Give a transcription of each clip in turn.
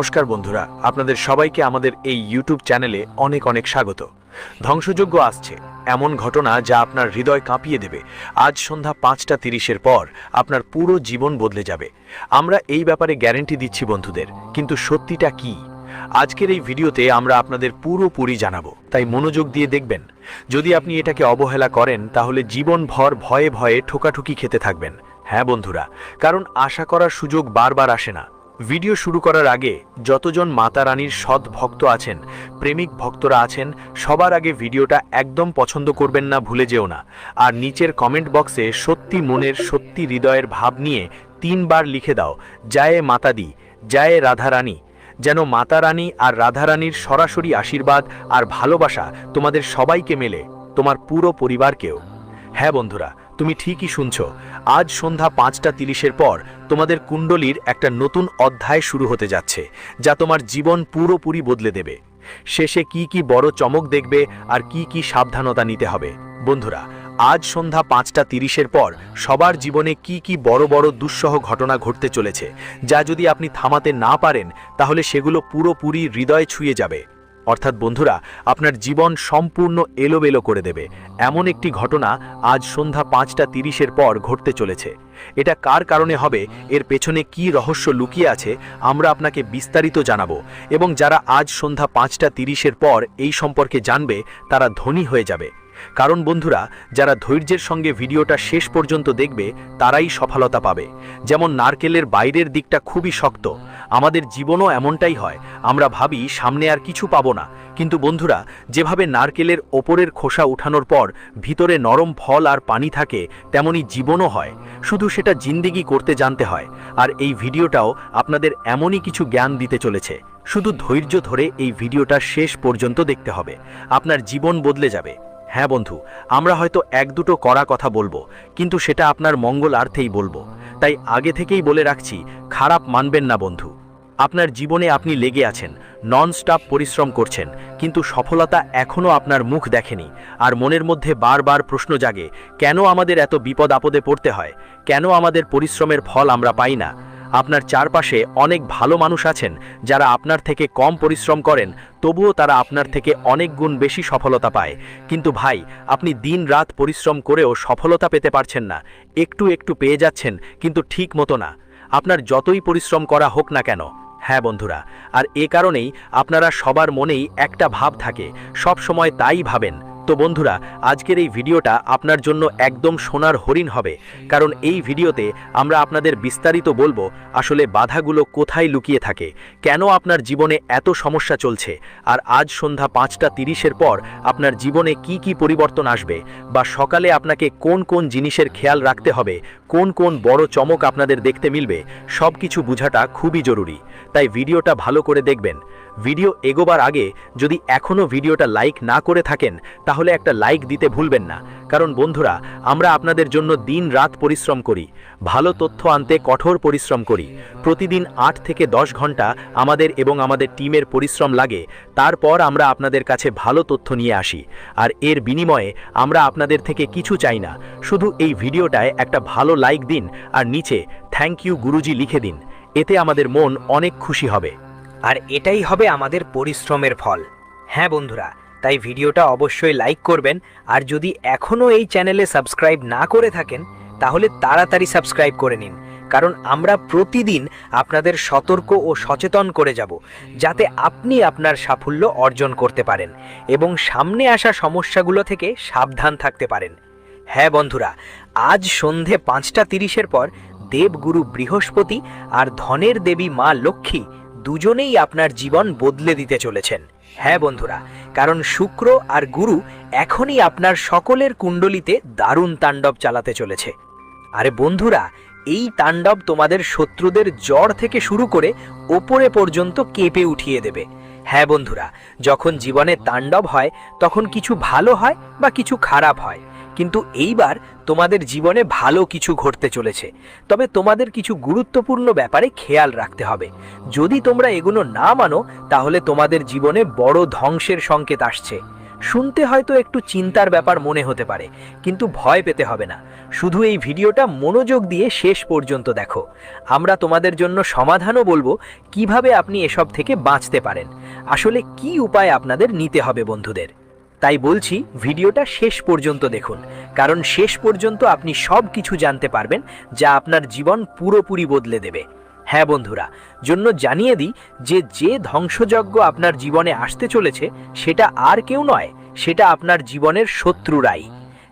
নমস্কার বন্ধুরা, আপনাদের সবাইকে আমাদের এই ইউটিউব চ্যানেলে অনেক অনেক স্বাগত। ধ্বংসযজ্ঞ আসছে, এমন ঘটনা যা আপনার হৃদয় কাঁপিয়ে দেবে। আজ সন্ধ্যা 5:30-এর পর আপনার পুরো জীবন বদলে যাবে। আমরা এই ব্যাপারে গ্যারান্টি দিচ্ছি বন্ধুদের, কিন্তু সত্যিটা কি? আজকের এই ভিডিওতে আমরা আপনাদের পুরোপুরি জানাবো, তাই মনোযোগ দিয়ে দেখবেন। যদি আপনি এটাকে অবহেলা করেন তাহলে জীবনভর ভয়ে ভয়ে ঠোকাঠুকি খেতে থাকবেন। হ্যাঁ বন্ধুরা, কারণ আশা করার সুযোগ বারবার আসে না। ভিডিও শুরু করার আগে যতজন মাতা রানীর সৎ ভক্ত আছেন, প্রেমিক ভক্তরা আছেন, সবার আগে ভিডিওটা একদম পছন্দ করবেন না, ভুলে যেও না। আর নিচের কমেন্ট বক্সে সত্যি মনের, সত্যি হৃদয়ের ভাব নিয়ে 3 বার লিখে দাও, জয় মাতা দি, জয় রাধা রানী। যেন মাতা রানী আর রাধা রানীর সরাসরি আশীর্বাদ আর ভালোবাসা তোমাদের সবাইকে মেলে, তোমার পুরো পরিবারকেও। হ্যাঁ বন্ধুরা, তুমি ঠিকই শুনছো। আজ সন্ধ্যা 5:30-এর পর তোমাদের কুণ্ডলীর একটা নতুন অধ্যায় শুরু হতে যাচ্ছে, যা তোমার জীবন পুরোপুরি বদলে দেবে। শেষে কি কি বড় চমক দেখবে আর কি কি সাবধানতা নিতে হবে। বন্ধুরা, আজ সন্ধ্যা 5:30-এর পর সবার জীবনে কি কি বড় বড় দুঃসহ ঘটনা ঘটতে চলেছে, যা যদি আপনি থামাতে না পারেন তাহলে সেগুলো পুরোপুরি হৃদয় ছুঁয়ে যাবে। অর্থাৎ বন্ধুরা, আপনার জীবন সম্পূর্ণ এলোমেলো করে দেবে এমন একটি ঘটনা আজ সন্ধ্যা 5:30-এর পর ঘটতে চলেছে। এটা কার কারণে হবে, এর পেছনে কি রহস্য লুকিয়ে আছে, আমরা আপনাকে বিস্তারিত জানাবো। এবং যারা আজ সন্ধ্যা 5:30-এর পর এই সম্পর্কে জানবে তারা ধনী হয়ে যাবে। কারণ বন্ধুরা, যারা ধৈর্যের সঙ্গে ভিডিওটা শেষ পর্যন্ত দেখবে তারাই সফলতা পাবে। যেমন নারকেলের বাইরের দিকটা খুবই শক্ত, আমাদের জীবনও এমনটাই হয়। আমরা ভাবি সামনে আর কিছু পাবো না, কিন্তু বন্ধুরা, যেভাবে নারকেলের ওপরের খোসা উঠানোর পর ভিতরে নরম ফল আর পানি থাকে, তেমনি জীবনও হয়, শুধু সেটা জিন্দেগি করতে জানতে হয়। আর এই ভিডিওটাও আপনাদের এমনই কিছু জ্ঞান দিতে চলেছে। শুধু ধৈর্য ধরে এই ভিডিওটা শেষ পর্যন্ত দেখতে হবে, আপনার জীবন বদলে যাবে। হ্যাঁ বন্ধু, আমরা হয়তো 1-2 কড়া কথা বলবো, কিন্তু সেটা আপনার মঙ্গলার্থেই বলবো। তাই আগে থেকেই বলে রাখছি, খারাপ মানবেন না বন্ধু। আপনার জীবনে আপনি লেগে আছেন, নন-স্টপ পরিশ্রম করছেন, কিন্তু সফলতা এখনও আপনার মুখ দেখেনি। আর মনের মধ্যে বারবার প্রশ্ন জাগে, কেন আমাদের এত বিপদ আপদে পড়তে হয়, কেন আমাদের পরিশ্রমের ফল আমরা পাই না। আপনার চারপাশে অনেক ভালো মানুষ আছেন যারা আপনার থেকে কম পরিশ্রম করেন, তবুও তারা আপনার থেকে অনেক গুণ বেশি সফলতা পায়। কিন্তু ভাই, আপনি দিন রাত পরিশ্রম করেও সফলতা পেতে পারছেন না, একটু একটু পেয়ে যাচ্ছেন, কিন্তু ঠিক মতো না। আপনার যতই পরিশ্রম করা হোক না কেন। হ্যাঁ বন্ধুরা, আর এ কারণেই আপনারা সবার মনেই একটা ভাব থাকে, সব সময় তাই ভাবেন। তো বন্ধুরা, আজকের এই ভিডিওটা আপনার জন্য একদম সোনার হরিণ হবে, কারণ এই ভিডিওতে আমরা আপনাদের বিস্তারিত বলবো আসলে বাধাগুলো কোথায় লুকিয়ে থাকে, কেন আপনার জীবনে এত সমস্যা চলছে, আর আজ সন্ধ্যা 5:30-এর পর আপনার জীবনে কি কি পরিবর্তন আসবে, বা সকালে আপনাকে কোন কোন জিনিসের খেয়াল রাখতে হবে, কোন কোন বড় চমক আপনাদের দেখতে মিলবে, সব কিছু বোঝাটা খুবই জরুরি। তাই ভিডিওটা ভালো করে দেখবেন। ভিডিও এগোবার আগে যদি এখনও ভিডিওটা লাইক না করে থাকেন তাহলে একটা লাইক দিতে ভুলবেন না, কারণ বন্ধুরা, আমরা আপনাদের জন্য দিন রাত পরিশ্রম করি, ভালো তথ্য আনতে কঠোর পরিশ্রম করি। প্রতিদিন 8 থেকে 10 ঘন্টা আমাদের এবং আমাদের টিমের পরিশ্রম লাগে, তারপর আমরা আপনাদের কাছে ভালো তথ্য নিয়ে আসি। আর এর বিনিময়ে আমরা আপনাদের থেকে কিছু চাই না, শুধু এই ভিডিওটায় একটা ভালো লাইক দিন আর নিচে থ্যাংক ইউ গুরুজি লিখে দিন, এতে আমাদের মন অনেক খুশি হবে। আর এটাই হবে আমাদের পরিশ্রমের ফল। হ্যাঁ বন্ধুরা, তাই ভিডিওটা অবশ্যই লাইক করবেন। আর যদি এখনও এই চ্যানেলে সাবস্ক্রাইব না করে থাকেন তাহলে তাড়াতাড়ি সাবস্ক্রাইব করে নিন, কারণ আমরা প্রতিদিন আপনাদের সতর্ক ও সচেতন করে যাব, যাতে আপনি আপনার সাফল্য অর্জন করতে পারেন এবং সামনে আসা সমস্যাগুলো থেকে সাবধান থাকতে পারেন। হ্যাঁ বন্ধুরা, আজ সন্ধে 5:30-এর পর দেবগুরু বৃহস্পতি আর ধনের দেবী মা লক্ষ্মী দুজনেই আপনার জীবন বদলে দিতে চলেছেন। হ্যাঁ বন্ধুরা, কারণ শুক্র আর গুরু এখনই আপনার সকলের কুণ্ডলিতে দারুণ তাণ্ডব চালাতে চলেছে। আরে বন্ধুরা, এই তাণ্ডব তোমাদের শত্রুদের জ্বর থেকে শুরু করে ওপরে পর্যন্ত কেঁপে উঠিয়ে দেবে। হ্যাঁ বন্ধুরা, যখন জীবনে তাণ্ডব হয় তখন কিছু ভালো হয় বা কিছু খারাপ হয়, কিন্তু এইবার তোমাদের জীবনে ভালো কিছু ঘটতে চলেছে। তবে তোমাদের কিছু গুরুত্বপূর্ণ ব্যাপারে খেয়াল রাখতে হবে। যদি তোমরা এগুলো না মানো তাহলে তোমাদের জীবনে বড় ধ্বংসের সংকেত আসছে। শুনতে হয়তো একটু চিন্তার ব্যাপার মনে হতে পারে, কিন্তু ভয় পেতে হবে না। শুধু এই ভিডিওটা মনোযোগ দিয়ে শেষ পর্যন্ত দেখো। আমরা তোমাদের জন্য সমাধানও বলবো কিভাবে আপনি এসব থেকে বাঁচতে পারেন। আসলে কি উপায় আপনাদের নিতে হবে বন্ধুদের। তাই বলছি ভিডিওটা শেষ পর্যন্ত দেখুন, কারণ শেষ পর্যন্ত আপনি সব কিছু জানতে পারবেন যা আপনার জীবন পুরোপুরি বদলে দেবে। হ্যাঁ বন্ধুরা, জন্য জানিয়ে দিই যে ধ্বংসযজ্ঞ আপনার জীবনে আসতে চলেছে সেটা আর কেউ নয়, সেটা আপনার জীবনের শত্রুরাই।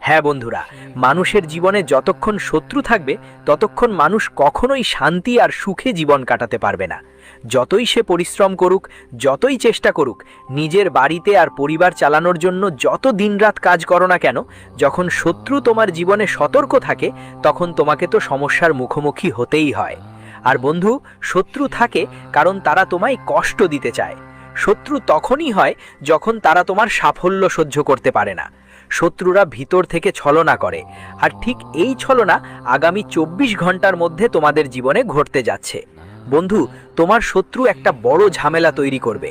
হ্যাঁ বন্ধুরা, মানুষের জীবনে যতক্ষণ শত্রু থাকবে ততক্ষণ মানুষ কখনোই শান্তি আর সুখে জীবন কাটাতে পারবে না। যতই সে পরিশ্রম করুক, যতই চেষ্টা করুক, নিজের বাড়িতে আর পরিবার চালানোর জন্য যত দিনরাত কাজ করো না কেন, যখন শত্রু তোমার জীবনে সতর্ক থাকে তখন তোমাকে তো সমস্যার মুখোমুখি হতেই হয়। আর বন্ধু, শত্রু থাকে কারণ তারা তোমায় কষ্ট দিতে চায়। শত্রু তখনই হয় যখন তারা তোমার সাফল্য সহ্য করতে পারে না। শত্রুরা ভিতর থেকে ছলনা করে, আর ঠিক এই ছলনা আগামী 24 ঘন্টার মধ্যে তোমাদের জীবনে ঘটতে যাচ্ছে। বন্ধু, তোমার শত্রু একটা বড় ঝামেলা তৈরি করবে।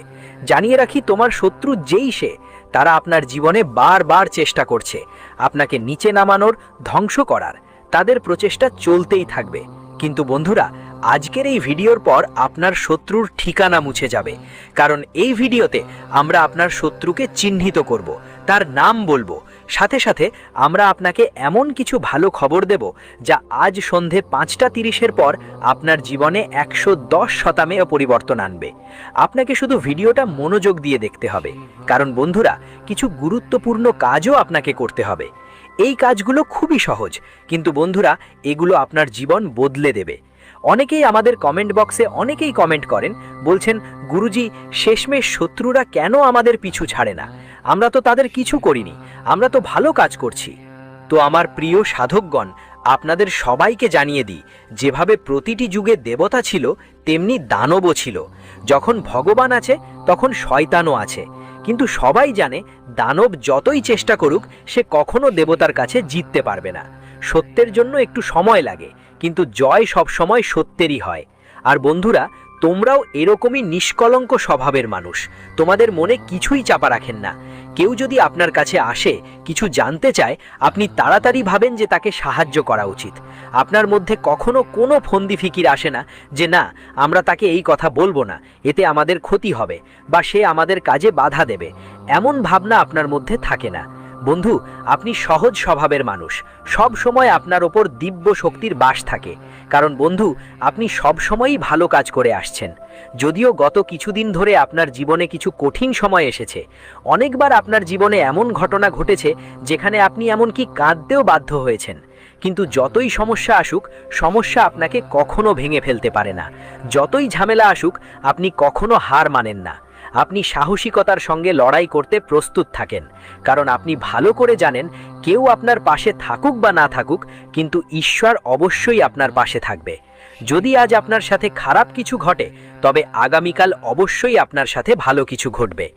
জানিয়ে রাখি, তোমার শত্রু যেই সে, তারা আপনার জীবনে বারবার চেষ্টা করছে আপনাকে নিচে নামানোর, ধ্বংস করার। তাদের প্রচেষ্টা চলতেই থাকবে। কিন্তু বন্ধুরা, আজকের এই ভিডিওর পর আপনার শত্রুর ঠিকানা মুছে যাবে, কারণ এই ভিডিওতে আমরা আপনার শত্রুকে চিহ্নিত করব, তার নাম বলবো। সাথে সাথে আমরা আপনাকে এমন কিছু ভালো খবর দেব যা আজ সন্ধে 5:30-এর পর আপনার জীবনে 110% পরিবর্তন আনবে। আপনাকে শুধু ভিডিওটা মনোযোগ দিয়ে দেখতে হবে, কারণ বন্ধুরা, কিছু গুরুত্বপূর্ণ কাজও আপনাকে করতে হবে। এই কাজগুলো খুবই সহজ, কিন্তু বন্ধুরা, এগুলো আপনার জীবন বদলে দেবে। অনেকেই আমাদের কমেন্ট বক্সে অনেকেই কমেন্ট করেন, বলছেন, গুরুজি, শেষমেশ শত্রুরা কেন আমাদের পিছু ছাড়ে না? আমরা তো তাদের কিছু করিনি, আমরা তো ভালো কাজ করছি। তো আমার প্রিয় সাধকগণ, আপনাদের সবাইকে জানিয়ে দিই, যেভাবে প্রতিটি যুগে দেবতা ছিল তেমনি দানবও ছিল। যখন ভগবান আছে তখন শয়তানও আছে, কিন্তু সবাই জানে দানব যতই চেষ্টা করুক সে কখনো দেবতার কাছে জিততে পারবে না। সত্যের জন্য একটু সময় লাগে, কিন্তু জয় সবসময় সত্যেরই হয়। আর বন্ধুরা, তোমরাও এরকমই নিষ্কলঙ্ক স্বভাবের মানুষ, তোমাদের মনে কিছুই চাপা রাখেন না। কেউ যদি আপনার কাছে আসে, কিছু জানতে চায়, আপনি তাড়াতাড়ি ভাবেন যে তাকে সাহায্য করা উচিত। আপনার মধ্যে কখনো কোনো ফন্দি ফিকির আসে না যে না, আমরা তাকে এই কথা বলবো না, এতে আমাদের ক্ষতি হবে বা সে আমাদের কাজে বাধা দেবে। এমন ভাবনা আপনার মধ্যে থাকে না। বন্ধু, আপনি সহজ স্বভাবের মানুষ, সব সময় আপনার ওপর দিব্য শক্তির বাস থাকে, কারণ বন্ধু, আপনি সব সময়ই ভালো কাজ করে আসছেন। যদিও গত কিছুদিন ধরে আপনার জীবনে কিছু কঠিন সময় এসেছে, অনেকবার আপনার জীবনে এমন ঘটনা ঘটেছে যেখানে আপনি এমনকি কাঁদতেও বাধ্য হয়েছেন, কিন্তু যতই সমস্যা আসুক, সমস্যা আপনাকে কখনো ভেঙে ফেলতে পারে না। যতই ঝামেলা আসুক, আপনি কখনো হার মানেন না। আপনি সাহসিকতার সঙ্গে লড়াই করতে প্রস্তুত থাকেন, কারণ আপনি ভালো করে জানেন কেউ আপনার পাশে থাকুক বা না থাকুক, কিন্তু ঈশ্বর অবশ্যই আপনার পাশে থাকবে। যদি আজ আপনার সাথে খারাপ কিছু ঘটে, তবে আগামীকাল অবশ্যই আপনার সাথে ভালো কিছু ঘটবে।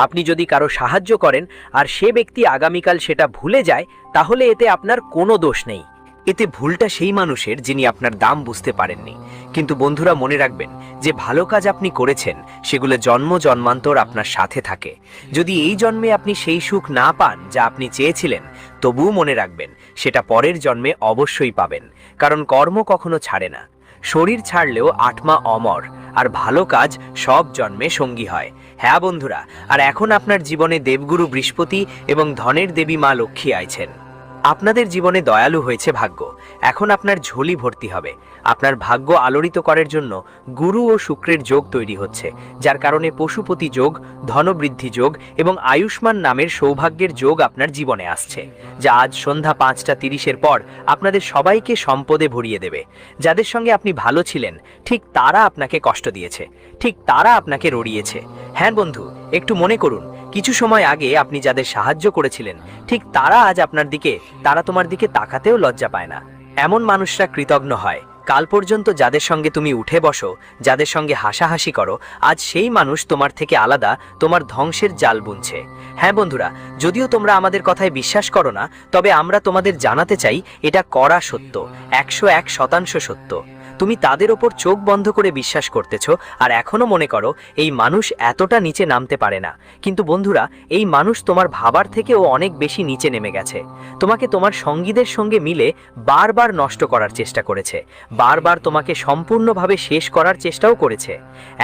আপনি যদি কারো সাহায্য করেন আর সে ব্যক্তি আগামীকাল সেটা ভুলে যায়, তাহলে এতে আপনার কোনো দোষ নেই। এতে ভুলটা সেই মানুষের যিনি আপনার দাম বুঝতে পারেননি। কিন্তু বন্ধুরা, মনে রাখবেন যে ভালো কাজ আপনি করেছেন সেগুলো জন্ম জন্মান্তর আপনার সাথে থাকে। যদি এই জন্মে আপনি সেই সুখ না পান যা আপনি চেয়েছিলেন, তবুও মনে রাখবেন সেটা পরের জন্মে অবশ্যই পাবেন, কারণ কর্ম কখনো ছাড়ে না। শরীর ছাড়লেও আত্মা অমর, আর ভালো কাজ সব জন্মে সঙ্গী হয়। হ্যাঁ বন্ধুরা, আর এখন আপনার জীবনে দেবগুরু বৃহস্পতি এবং ধনের দেবী মা লক্ষ্মী আইছেন। আপনাদের জীবনে দয়ালু হয়েছে ভাগ্য, এখন আপনার ঝোলি ভর্তি হবে। আপনার ভাগ্য আলোড়িত করার জন্য গুরু ও শুক্রের যোগ তৈরি হচ্ছে, যার কারণে পশুপতি যোগ, ধনবৃদ্ধি যোগ এবং আয়ুষ্মান নামের সৌভাগ্যের যোগ আপনার জীবনে আসছে, যা আজ সন্ধ্যা 5:30-এর পর আপনাদের সবাইকে সম্পদে ভরিয়ে দেবে। যাদের সঙ্গে আপনি ভালো ছিলেন, ঠিক তারা আপনাকে কষ্ট দিয়েছে, ঠিক তারা আপনাকে রড়িয়েছে। হ্যাঁ বন্ধু, একটু মনে করুন, কিছু সময় আগে আপনি যাদের সাহায্য করেছিলেন, ঠিক তারা আজ তারা তোমার দিকে তাকাতেও লজ্জা পায় না। এমন মানুষরা কৃতজ্ঞ হয়। কাল পর্যন্ত যাদের সঙ্গে তুমি উঠে বসো, যাদের সঙ্গে হাসাহাসি করো, আজ সেই মানুষ তোমার থেকে আলাদা, তোমার ধ্বংসের জাল বুনছে। হ্যাঁ বন্ধুরা, যদিও তোমরা আমাদের কথায় বিশ্বাস করো না, তবে আমরা তোমাদের জানাতে চাই এটা কড়া সত্য, 101% সত্য। তুমি তাদের ওপর চোখ বন্ধ করে বিশ্বাস করতেছো আর এখনো মনে করো এই মানুষ এতটা নিচে নামতে পারে না। কিন্তু বন্ধুরা, এই মানুষ তোমার ভাবার থেকেও অনেক বেশি নিচে নেমে গেছে। তোমাকে তোমার সঙ্গীদের সঙ্গে মিলে বারবার নষ্ট করার চেষ্টা করেছে, বারবার তোমাকে সম্পূর্ণভাবে শেষ করার চেষ্টাও করেছে।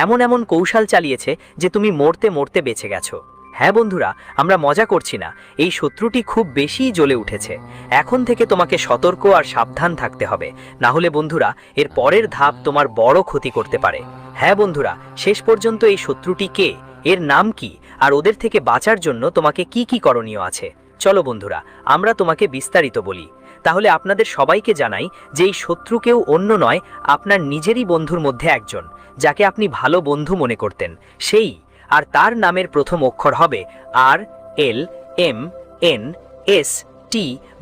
এমন এমন কৌশল চালিয়েছে যে তুমি মরতে মরতে বেঁচে গেছো। হ্যাঁ বন্ধুরা, আমরা মজা করছি না, এই শত্রুটি খুব বেশিই জ্বলে উঠেছে। এখন থেকে তোমাকে সতর্ক আর সাবধান থাকতে হবে, না হলে বন্ধুরা এর পরের ধাপ তোমার বড় ক্ষতি করতে পারে। হ্যাঁ বন্ধুরা, শেষ পর্যন্ত এই শত্রুটি কে, এর নাম কি, আর ওদের থেকে বাঁচার জন্য তোমাকে কি কি করণীয় আছে, চলো বন্ধুরা আমরা তোমাকে বিস্তারিত বলি। তাহলে আপনাদের সবাইকে জানাই যে এই শত্রু কেউ অন্য নয়, আপনার নিজেরই বন্ধুর মধ্যে একজন, যাকে আপনি ভালো বন্ধু মনে করতেন, সেই। আর তার নামের প্রথম অক্ষর হবে RLMNST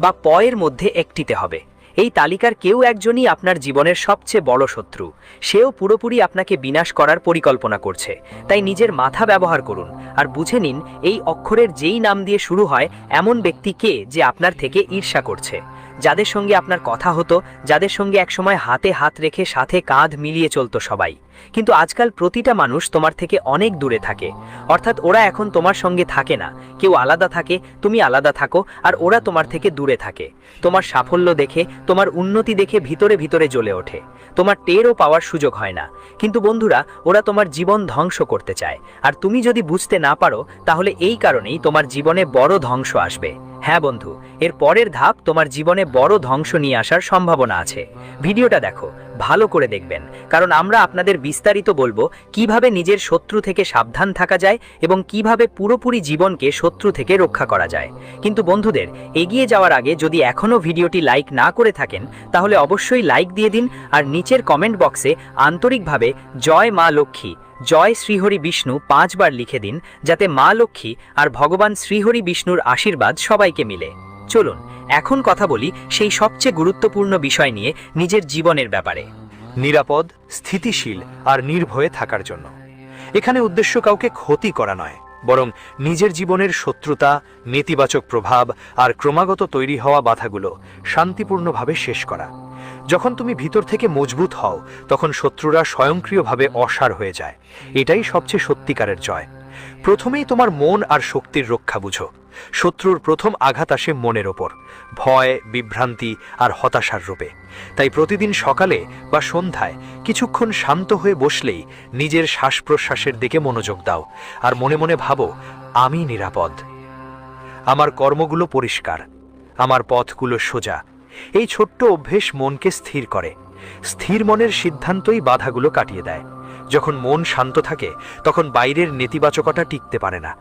বা প এর মধ্যে একটিতে হবে। এই তালিকার কেউ একজনই আপনার জীবনের সবচেয়ে বড় শত্রু। সেও পুরোপুরি আপনাকে বিনাশ করার পরিকল্পনা করছে। তাই নিজের মাথা ব্যবহার করুন আর বুঝে নিন এই অক্ষরের যেই নাম দিয়ে শুরু হয় এমন ব্যক্তি কে যে আপনার থেকে ঈর্ষা করছে, যাদের সঙ্গে আপনার কথা হতো, যাদের সঙ্গে একসময় হাতে হাত রেখে সাথে কাঁধ মিলিয়ে চলতো সবাই। কিন্তু আজকাল প্রতিটা মানুষ তোমার থেকে অনেক দূরে থাকে, অর্থাৎ ওরা এখন তোমার সঙ্গে থাকে না। কেউ আলাদা থাকে, তুমি আলাদা থাকো, আর ওরা তোমার থেকে দূরে থাকে। তোমার সাফল্য দেখে, তোমার উন্নতি দেখে ভিতরে ভিতরে জ্বলে ওঠে, তোমার টেরও পাওয়ার সুযোগ হয় না। কিন্তু বন্ধুরা, ওরা তোমার জীবন ধ্বংস করতে চায়, আর তুমি যদি বুঝতে না পারো তাহলে এই কারণেই তোমার জীবনে বড় ধ্বংস আসবে। হ্যাঁ বন্ধু, এর পরের ধাপ তোমার জীবনে বড় ধ্বংস নিয়ে আসার সম্ভাবনা আছে। ভিডিওটা দেখো, ভালো করে দেখবেন, কারণ আমরা আপনাদের বিস্তারিত বলবো কিভাবে নিজের শত্রু থেকে সাবধান থাকা যায় এবং কিভাবে পুরোপুরি জীবনকে শত্রু থেকে রক্ষা করা যায়। কিন্তু বন্ধুদের, এগিয়ে যাওয়ার আগে যদি এখনও ভিডিওটি লাইক না করে থাকেন তাহলে অবশ্যই লাইক দিয়ে দিন, আর নিচের কমেন্ট বক্সে আন্তরিকভাবে জয় মা লক্ষ্মী, জয় শ্রীহরি বিষ্ণু 5 বার লিখে দিন, যাতে মা লক্ষ্মী আর ভগবান শ্রীহরি বিষ্ণুর আশীর্বাদ সবাইকে মিলে। চলুন এখন কথা বলি সেই সবচেয়ে গুরুত্বপূর্ণ বিষয় নিয়ে, নিজের জীবনের ব্যাপারে। নিরাপদ, স্থিতিশীল আর নির্ভয়ে থাকার জন্য। এখানে উদ্দেশ্য কাউকে ক্ষতি করা নয়, বরং নিজের জীবনের শত্রুতা, নেতিবাচক প্রভাব আর ক্রমাগত তৈরি হওয়া বাধাগুলো শান্তিপূর্ণভাবে শেষ করা। যখন তুমি ভিতর থেকে মজবুত হও তখন শত্রুরা স্বয়ংক্রিয়ভাবে অসার হয়ে যায়। এটাই সবচেয়ে সত্যিকারের জয়। প্রথমেই তোমার মন আর শক্তির রক্ষা বুঝো। শত্রুর প্রথম আঘাত আসে মনের ওপর, ভয়, বিভ্রান্তি আর হতাশার রূপে। তাই প্রতিদিন সকালে বা সন্ধ্যায় কিছুক্ষণ শান্ত হয়ে বসলেই নিজের শ্বাস প্রশ্বাসের দিকে মনোযোগ দাও আর মনে মনে ভাবো, আমি নিরাপদ, আমার কর্মগুলো পরিষ্কার, আমার পথগুলো সোজা। এই ছোট্ট অভ্যেস মনকে স্থির করে। স্থির মনের সিদ্ধান্তই বাধাগুলো কাটিয়ে দেয়। যখন মন শান্ত থাকে তখন বাইরের নেতিবাচকতা টিকতে পারে না।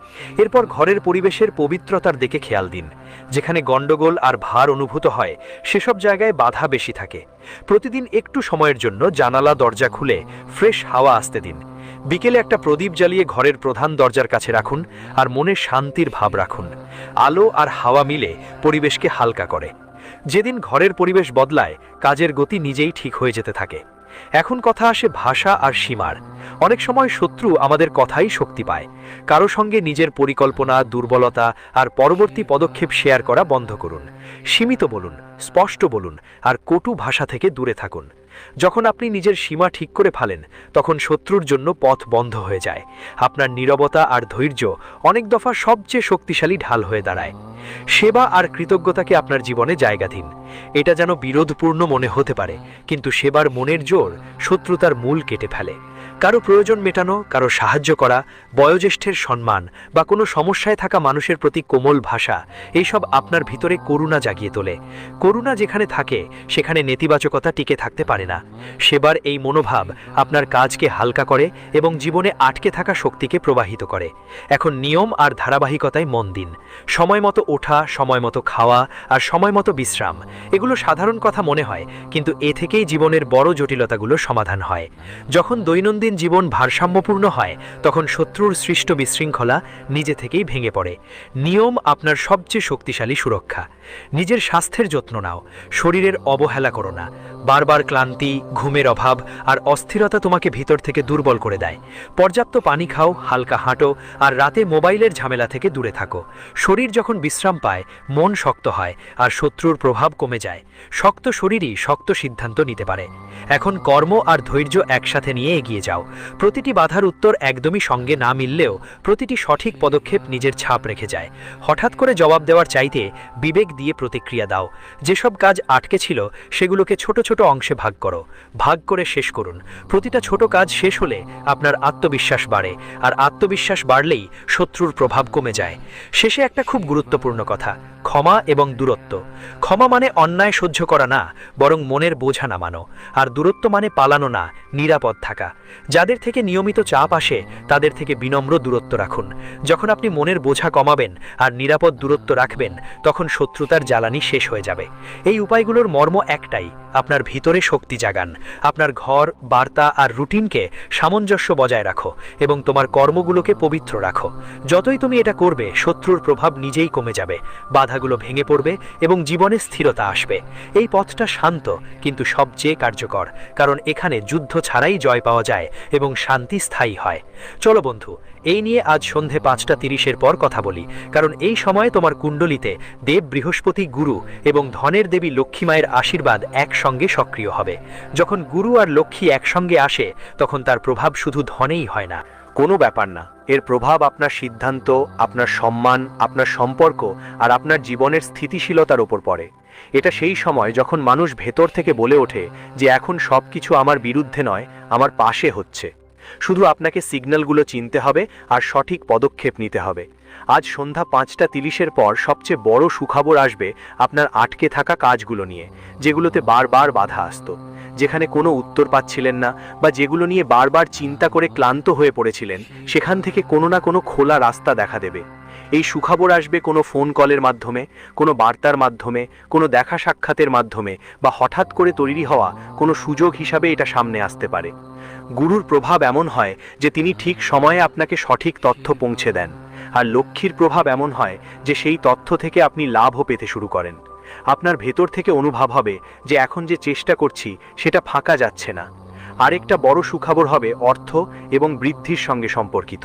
এরপর ঘরের পরিবেশের পবিত্রতার দিকে খেয়াল দিন। যেখানে গণ্ডগোল আর ভার অনুভূত হয় সেসব জায়গায় বাধা বেশি থাকে। প্রতিদিন একটু সময়ের জন্য জানালা দরজা খুলে ফ্রেশ হাওয়া আসতে দিন। বিকেলে একটা প্রদীপ জ্বালিয়ে ঘরের প্রধান দরজার কাছে রাখুন আর মনে শান্তির ভাব রাখুন। আলো আর হাওয়া মিলে পরিবেশকে হালকা করে। যেদিন ঘরের পরিবেশ বদলায়, কাজের গতি নিজেই ঠিক হয়ে যেতে থাকে। এখন কথা আসে ভাষা আর সীমার। অনেক সময় শত্রু আমাদের কথাই শক্তি পায়। কারো সঙ্গে নিজের পরিকল্পনা, দুর্বলতা আর পরবর্তী পদক্ষেপ শেয়ার করা বন্ধ করুন। সীমিত বলুন, স্পষ্ট বলুন আর কটু ভাষা থেকে দূরে থাকুন। যখন আপনি নিজের সীমা ঠিক করে ফেলেন তখন শত্রুর জন্য পথ বন্ধ হয়ে যায়। আপনার নীরবতা আর ধৈর্য অনেক দফা সবচেয়ে শক্তিশালী ঢাল হয়ে দাঁড়ায়। সেবা আর কৃতজ্ঞতাকে আপনার জীবনে জায়গা দিন। এটা যেন বিরোধপূর্ণ মনে হতে পারে, কিন্তু সেবার মনের জোর শত্রুতার মূল কেটে ফেলে। কারো প্রয়োজন মেটানো, কারো সাহায্য করা, বয়োজ্যেষ্ঠের সম্মান বা কোনো সমস্যায় থাকা মানুষের প্রতি কোমল ভাষা, এইসব আপনার ভিতরে করুণা জাগিয়ে তোলে। করুণা যেখানে থাকে সেখানে নেতিবাচকতা টিকে থাকতে পারে না। সেবার এই মনোভাব আপনার কাজকে হালকা করে এবং জীবনে আটকে থাকা শক্তিকে প্রবাহিত করে। এখন নিয়ম আর ধারাবাহিকতায় মন দিন। সময় মতো ওঠা, সময় মতো খাওয়া আর সময় মতো বিশ্রাম, এগুলো সাধারণ কথা মনে হয়, কিন্তু এ থেকেই জীবনের বড় জটিলতাগুলো সমাধান হয়। যখন দৈনন্দিন জীবন ভারসাম্যপূর্ণ হয় তখন শত্রুর সৃষ্ট বিশৃঙ্খলা নিজে থেকেই ভেঙে পড়ে। নিয়ম আপনার সবচেয়ে শক্তিশালী সুরক্ষা। নিজের স্বাস্থ্যের যত্ন নাও, শরীরের অবহেলা করো না। বারবার ক্লান্তি, ঘুমের অভাব আর অস্থিরতা তোমাকে ভিতর থেকে দুর্বল করে দেয়। পর্যাপ্ত পানি খাও, হালকা হাঁটো আর রাতে মোবাইলের ঝামেলা থেকে দূরে থাকো। শরীর যখন বিশ্রাম পায়, মন শক্ত হয় আর শত্রুর প্রভাব কমে যায়। শক্ত শরীরই শক্ত সিদ্ধান্ত নিতে পারে। এখন কর্ম আর ধৈর্য একসাথে নিয়ে এগিয়ে যাও। প্রতিটি বাধার উত্তর একদমই সঙ্গে না মিললেও প্রতিটি সঠিক পদক্ষেপ নিজের ছাপ রেখে যায়। হঠাৎ করে জবাব দেওয়ার চাইতে বিবেক দিয়ে প্রতিক্রিয়া দাও। যেসব কাজ আটকে ছিল সেগুলোকে ছোট ছোট অংশে ভাগ করো, ভাগ করে শেষ করুন। প্রতিটা ছোট কাজ শেষ হলে আপনার আত্মবিশ্বাস বাড়ে, আর আত্মবিশ্বাস বাড়লেই শত্রুর প্রভাব কমে যায়। শেষে একটা খুব গুরুত্বপূর্ণ কথা, ক্ষমা এবং দূরত্ব। ক্ষমা মানে অন্যায় সহ্য করা না, বরং মনের বোঝা নামানো। আর দূরত্ব মানে পালানো না, নিরাপদ থাকা। যাদের থেকে নিয়মিত চাপ আসে তাদের থেকে বিনম্র দূরত্ব রাখুন। যখন আপনি মনের বোঝা কমাবেন আর নিরাপদ দূরত্ব রাখবেন, তখন শত্রুতার জ্বালানি শেষ হয়ে যাবে। এই উপায়গুলোর মর্ম একটাই, আপনার ভিতরে শক্তি জাগান। আপনার ঘর, বার্তা আর রুটিনকে সামঞ্জস্য বজায় রাখো এবং তোমার কর্মগুলোকে পবিত্র রাখো। যতই তুমি এটা করবে, শত্রুর প্রভাব নিজেই কমে যাবে, বাধাগুলো ভেঙে পড়বে এবং জীবনে স্থিরতা আসবে। এই পথটা শান্ত কিন্তু সবচেয়ে কার্যকর, কারণ এখানে যুদ্ধ ছাড়াই জয় পাওয়া যায় এবং শান্তি স্থায়ী হয়। চলো বন্ধু, এই নিয়ে আজ সন্ধে 5:30 পর কথা বলি, কারণ এই সময়ে তোমার কুণ্ডলিতে দেব বৃহস্পতি, গুরু এবং ধনের দেবী লক্ষ্মী মায়ের আশীর্বাদ একসঙ্গে সক্রিয় হবে। যখন গুরু আর লক্ষ্মী একসঙ্গে আসে, তখন তার প্রভাব শুধু ধনেই হয় না। কোনো ব্যাপার না, এর প্রভাব আপনার সিদ্ধান্ত, আপনার সম্মান, আপনার সম্পর্ক আর আপনার জীবনের স্থিতিশীলতার ওপর পড়ে। এটা সেই সময় যখন মানুষ ভেতর থেকে বলে ওঠে যে এখন সব কিছু আমার বিরুদ্ধে নয়, আমার পাশে হচ্ছে। শুধু আপনাকে সিগন্যালগুলো চিনতে হবে আর সঠিক পদক্ষেপ নিতে হবে। আজ সন্ধ্যা 5:30 পর সবচেয়ে বড় সুখবর আসবে আপনার আটকে থাকা কাজগুলো নিয়ে, যেগুলোতে বারবার বাধা আসতো, যেখানে কোনো উত্তর পাচ্ছিলেন না বা যেগুলো নিয়ে বারবার চিন্তা করে ক্লান্ত হয়ে পড়েছিলেন, সেখান থেকে কোনো না কোনো খোলা রাস্তা দেখা দেবে। এই সুখবর আসবে কোনো ফোন কলের মাধ্যমে, কোনো বার্তার মাধ্যমে, কোনো দেখা সাক্ষাতের মাধ্যমে বা হঠাৎ করে তৈরি হওয়া কোনো সুযোগ হিসাবে এটা সামনে আসতে পারে। গুরুর প্রভাব এমন হয় যে তিনি ঠিক সময়ে আপনাকে সঠিক তথ্য পৌঁছে দেন, আর লক্ষ্মীর প্রভাব এমন হয় যে সেই তথ্য থেকে আপনি লাভও পেতে শুরু করেন। আপনার ভেতর থেকে অনুভব হবে যে এখন যে চেষ্টা করছি সেটা ফাঁকা যাচ্ছে না। আরেকটা বড় সুখবর হবে অর্থ এবং বৃদ্ধির সঙ্গে সম্পর্কিত।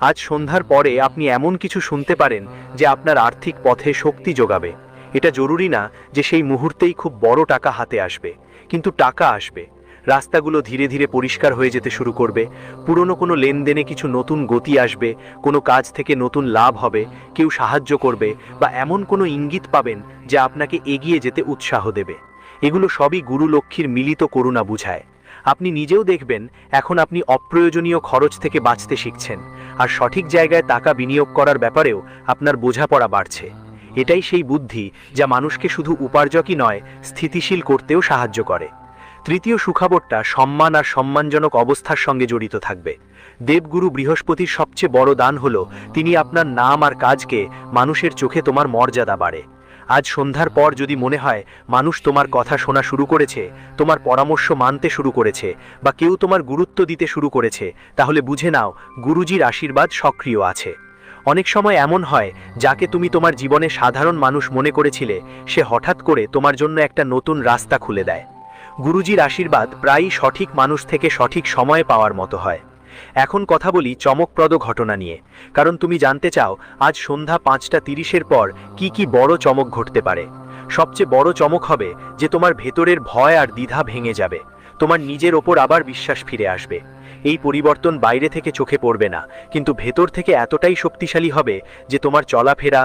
আজ সন্ধ্যার পরে আপনি এমন কিছু শুনতে পারেন যে আপনার আর্থিক পথে শক্তি যোগাবে। এটা জরুরি না যে সেই মুহূর্তেই খুব বড় টাকা হাতে আসবে, কিন্তু টাকা আসবে। রাস্তাগুলো ধীরে ধীরে পরিষ্কার হয়ে যেতে শুরু করবে, পুরনো কোনো লেনদেনে কিছু নতুন গতি আসবে, কোনো কাজ থেকে নতুন লাভ হবে, কেউ সাহায্য করবে বা এমন কোনো ইঙ্গিত পাবেন যা আপনাকে এগিয়ে যেতে উৎসাহ দেবে। এগুলো সবই গুরু লক্ষ্মীর মিলিত করুণা বুঝায়। আপনি নিজেও দেখবেন এখন আপনি অপ্রয়োজনীয় খরচ থেকে বাঁচতে শিখছেন, আর সঠিক জায়গায় টাকা বিনিয়োগ করার ব্যাপারেও আপনার বোঝাপড়া বাড়ছে। এটাই সেই বুদ্ধি যা মানুষকে শুধু উপার্জকই নয়, স্থিতিশীল করতেও সাহায্য করে। তৃতীয় সুখবরটা সম্মান আর সম্মানজনক অবস্থার সঙ্গে জড়িত থাকবে। দেবগুরু বৃহস্পতির সবচেয়ে বড় দান হলো তিনি আপনার নাম আর কাজকে মানুষের চোখে তোমার মর্যাদা বাড়ে। আজ সন্ধ্যার পর যদি মনে হয় মানুষ তোমার কথা শোনা শুরু করেছে, তোমার পরামর্শ মানতে শুরু করেছে বা কেউ তোমার গুরুত্ব দিতে শুরু করেছে, তাহলে বুঝে নাও গুরুজির আশীর্বাদ সক্রিয় আছে। অনেক সময় এমন হয় যাকে তুমি তোমার জীবনে সাধারণ মানুষ মনে করেছিলে, সে হঠাৎ করে তোমার জন্য একটা নতুন রাস্তা খুলে দেয়। গুরুজির আশীর্বাদ প্রায়ই সঠিক মানুষ থেকে সঠিক সময়ে পাওয়ার মতো হয়। এখন কথা বলি চমকপ্রদ ঘটনা নিয়ে, কারণ তুমি জানতে চাও আজ সন্ধ্যা 5:30 পর কি কি বড় চমক ঘটতে পারে। সবচেয়ে বড় চমক হবে যে তোমার ভেতরের ভয় আর দ্বিধা ভেঙে যাবে, তোমার নিজের ওপর আবার বিশ্বাস ফিরে আসবে। এই পরিবর্তন বাইরে থেকে চোখে পড়বে না, কিন্তু ভেতর থেকে এতটাই শক্তিশালী হবে যে তোমার চলাফেরা,